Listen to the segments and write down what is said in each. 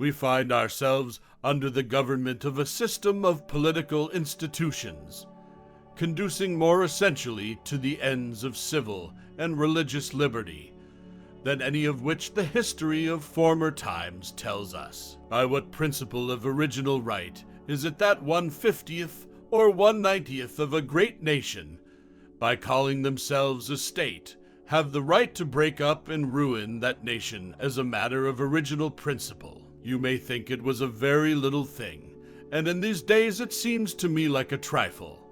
We find ourselves under the government of a system of political institutions, conducing more essentially to the ends of civil and religious liberty than any of which the history of former times tells us. By what principle of original right is it that 1/50th or 1/90th of a great nation, by calling themselves a state, have the right to break up and ruin that nation as a matter of original principle? You may think it was a very little thing, and in these days it seems to me like a trifle,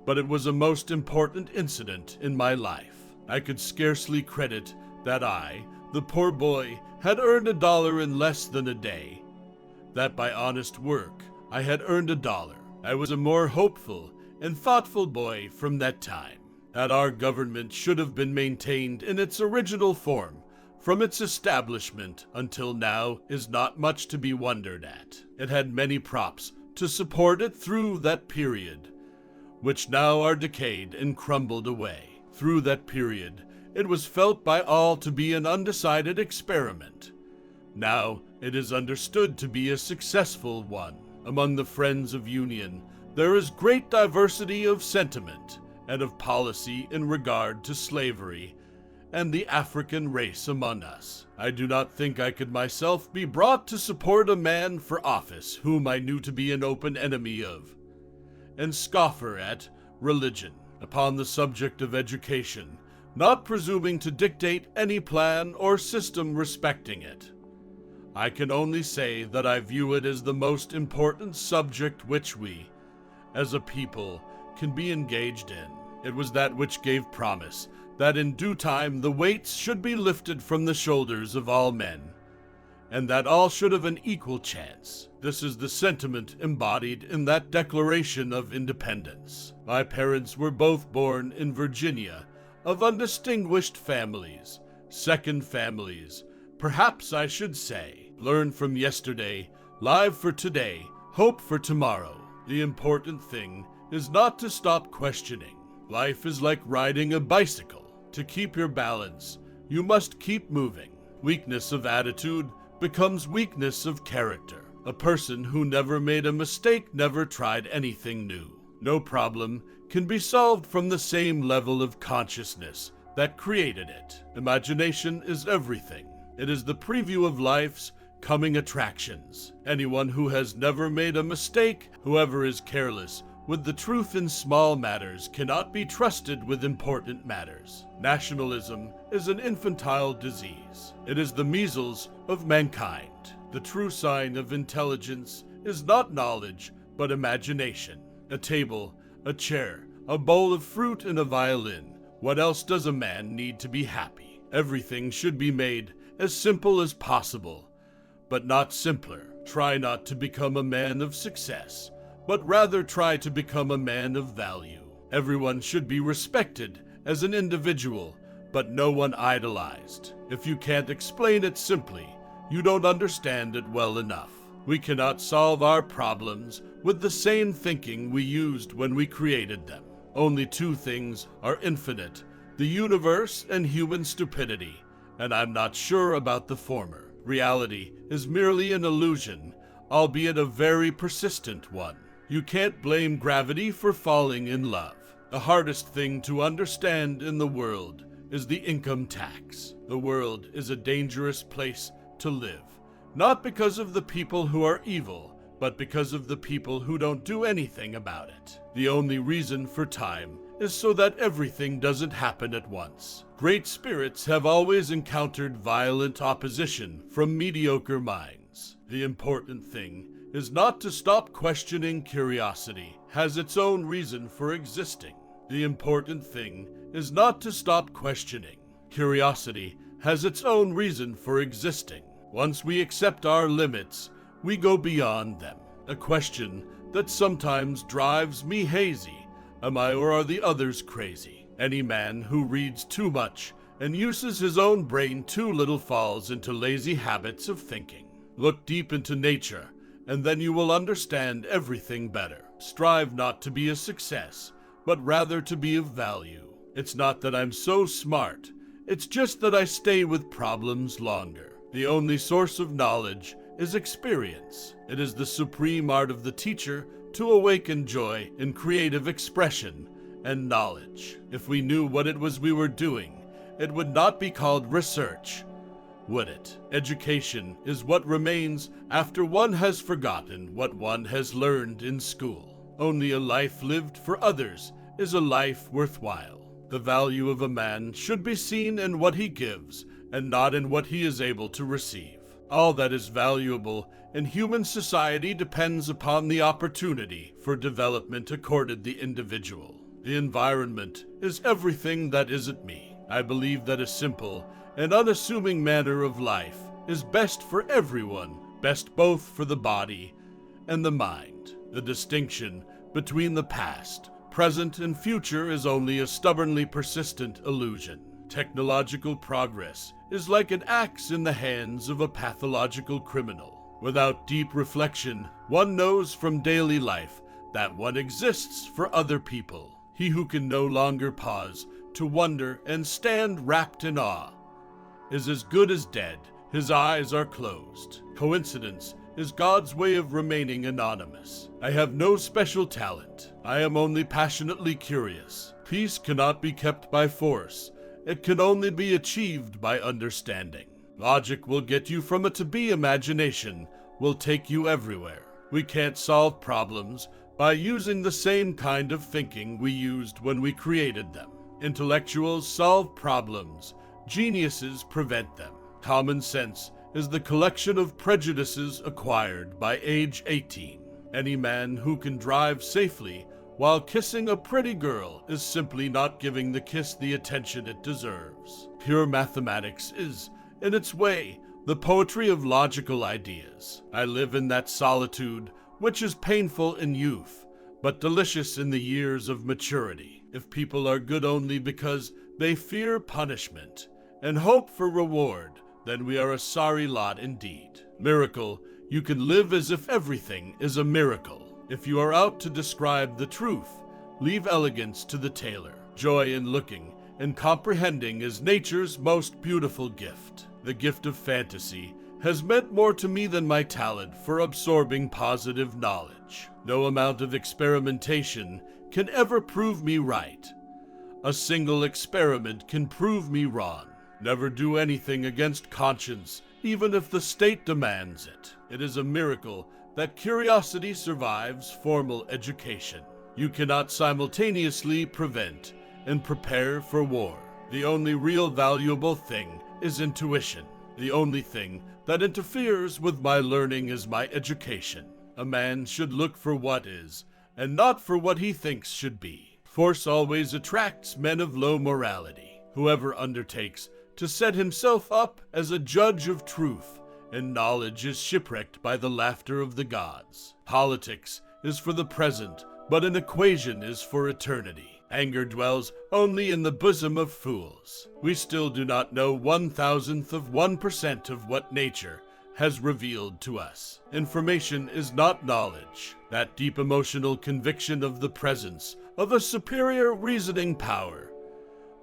but it was a most important incident in my life. I could scarcely credit that I, the poor boy, had earned $1 in less than a day, that by honest work I had earned $1. I was a more hopeful and thoughtful boy from that time. That our government should have been maintained in its original form from its establishment until now is not much to be wondered at. It had many props to support it through that period, which now are decayed and crumbled away. Through that period, it was felt by all to be an undecided experiment. Now it is understood to be a successful one. Among the friends of union, there is great diversity of sentiment and of policy in regard to slavery and the African race among us. I do not think I could myself be brought to support a man for office whom I knew to be an open enemy of, and scoffer at, religion. Upon the subject of education, not presuming to dictate any plan or system respecting it, I can only say that I view it as the most important subject which we, as a people, can be engaged in. It was that which gave promise that in due time the weights should be lifted from the shoulders of all men, and that all should have an equal chance. This is the sentiment embodied in that Declaration of Independence. My parents were both born in Virginia, of undistinguished families, second families, perhaps I should say. Learn from yesterday, live for today, hope for tomorrow. The important thing is not to stop questioning. Life is like riding a bicycle. To keep your balance, you must keep moving. Weakness of attitude becomes weakness of character. A person who never made a mistake never tried anything new. No problem can be solved from the same level of consciousness that created it. Imagination is everything. It is the preview of life's coming attractions. Anyone who has never made a mistake, whoever is careless with the truth in small matters, cannot be trusted with important matters. Nationalism is an infantile disease. It is the measles of mankind. The true sign of intelligence is not knowledge, but imagination. A table, a chair, a bowl of fruit, and a violin. What else does a man need to be happy? Everything should be made as simple as possible, but not simpler. Try not to become a man of success, but rather try to become a man of value. Everyone should be respected as an individual, but no one idolized. If you can't explain it simply, you don't understand it well enough. We cannot solve our problems with the same thinking we used when we created them. Only two things are infinite: the universe and human stupidity, and I'm not sure about the former. Reality is merely an illusion, albeit a very persistent one. You can't blame gravity for falling in love. The hardest thing to understand in the world is the income tax. The world is a dangerous place to live, not because of the people who are evil, but because of the people who don't do anything about it. The only reason for time is so that everything doesn't happen at once. Great spirits have always encountered violent opposition from mediocre minds. The important thing is not to stop questioning. Curiosity has its own reason for existing. The important thing is not to stop questioning. Curiosity has its own reason for existing. Once we accept our limits, we go beyond them. A question that sometimes drives me hazy: am I or are the others crazy? Any man who reads too much and uses his own brain too little falls into lazy habits of thinking. Look deep into nature, and then you will understand everything better. Strive not to be a success, but rather to be of value. It's not that I'm so smart, it's just that I stay with problems longer. The only source of knowledge is experience. It is the supreme art of the teacher to awaken joy in creative expression and knowledge. If we knew what it was we were doing, it would not be called research, would it? Education is what remains after one has forgotten what one has learned in school. Only a life lived for others is a life worthwhile. The value of a man should be seen in what he gives and not in what he is able to receive. All that is valuable in human society depends upon the opportunity for development accorded the individual. The environment is everything that isn't me. I believe that a simple and unassuming manner of life is best for everyone, best both for the body and the mind. The distinction between the past, present, and future is only a stubbornly persistent illusion. Technological progress is like an axe in the hands of a pathological criminal. Without deep reflection, one knows from daily life that one exists for other people. He who can no longer pause to wonder and stand wrapped in awe is as good as dead. His eyes are closed. Coincidence is God's way of remaining anonymous. I have no special talent. I am only passionately curious. Peace cannot be kept by force. It can only be achieved by understanding. Logic will get you from A to B. Imagination will take you everywhere. We can't solve problems by using the same kind of thinking we used when we created them. Intellectuals solve problems. Geniuses prevent them. Common sense is the collection of prejudices acquired by age 18. Any man who can drive safely while kissing a pretty girl is simply not giving the kiss the attention it deserves. Pure mathematics is, in its way, the poetry of logical ideas. I live in that solitude which is painful in youth, but delicious in the years of maturity. If people are good only because they fear punishment and hope for reward, then we are a sorry lot indeed. Miracle, you can live as if everything is a miracle. If you are out to describe the truth, leave elegance to the tailor. Joy in looking and comprehending is nature's most beautiful gift. The gift of fantasy has meant more to me than my talent for absorbing positive knowledge. No amount of experimentation can ever prove me right. A single experiment can prove me wrong. Never do anything against conscience, even if the state demands it. It is a miracle that curiosity survives formal education. You cannot simultaneously prevent and prepare for war. The only real valuable thing is intuition. The only thing that interferes with my learning is my education. A man should look for what is, and not for what he thinks should be. Force always attracts men of low morality. Whoever undertakes to set himself up as a judge of truth and knowledge is shipwrecked by the laughter of the gods. Politics is for the present, but an equation is for eternity. Anger dwells only in the bosom of fools. We still do not know 1,000% of what nature has revealed to us. Information is not knowledge. That deep emotional conviction of the presence of a superior reasoning power,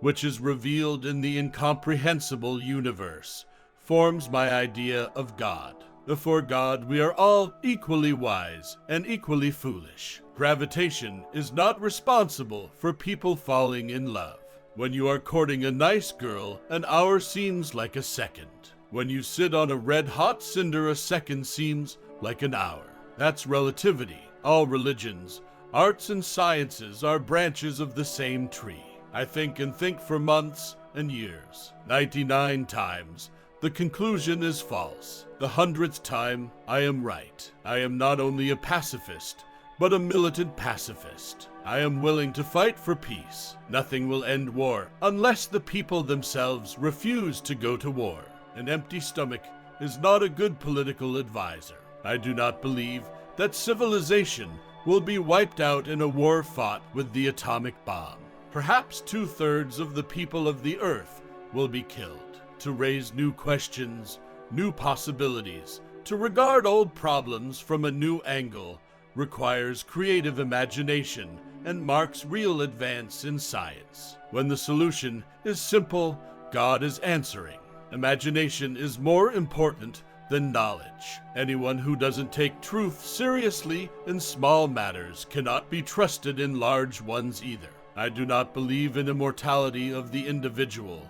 which is revealed in the incomprehensible universe, forms my idea of God. Before God, we are all equally wise and equally foolish. Gravitation is not responsible for people falling in love. When you are courting a nice girl, an hour seems like a second. When you sit on a red-hot cinder, a second seems like an hour. That's relativity. All religions, arts, and sciences are branches of the same tree. I think and think for months and years. 99 times, the conclusion is false. The 100th time, I am right. I am not only a pacifist, but a militant pacifist. I am willing to fight for peace. Nothing will end war unless the people themselves refuse to go to war. An empty stomach is not a good political advisor. I do not believe that civilization will be wiped out in a war fought with the atomic bomb. Perhaps 2/3 of the people of the earth will be killed. To raise new questions, new possibilities, to regard old problems from a new angle requires creative imagination and marks real advance in science. When the solution is simple, God is answering. Imagination is more important than knowledge. Anyone who doesn't take truth seriously in small matters cannot be trusted in large ones either. I do not believe in immortality of the individual,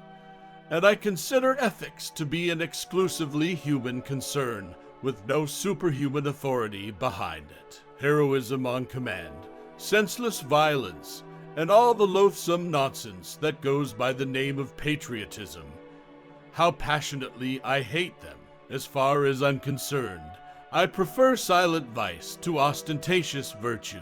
and I consider ethics to be an exclusively human concern, with no superhuman authority behind it. Heroism on command, senseless violence, and all the loathsome nonsense that goes by the name of patriotism. How passionately I hate them. As far as I'm concerned, I prefer silent vice to ostentatious virtue.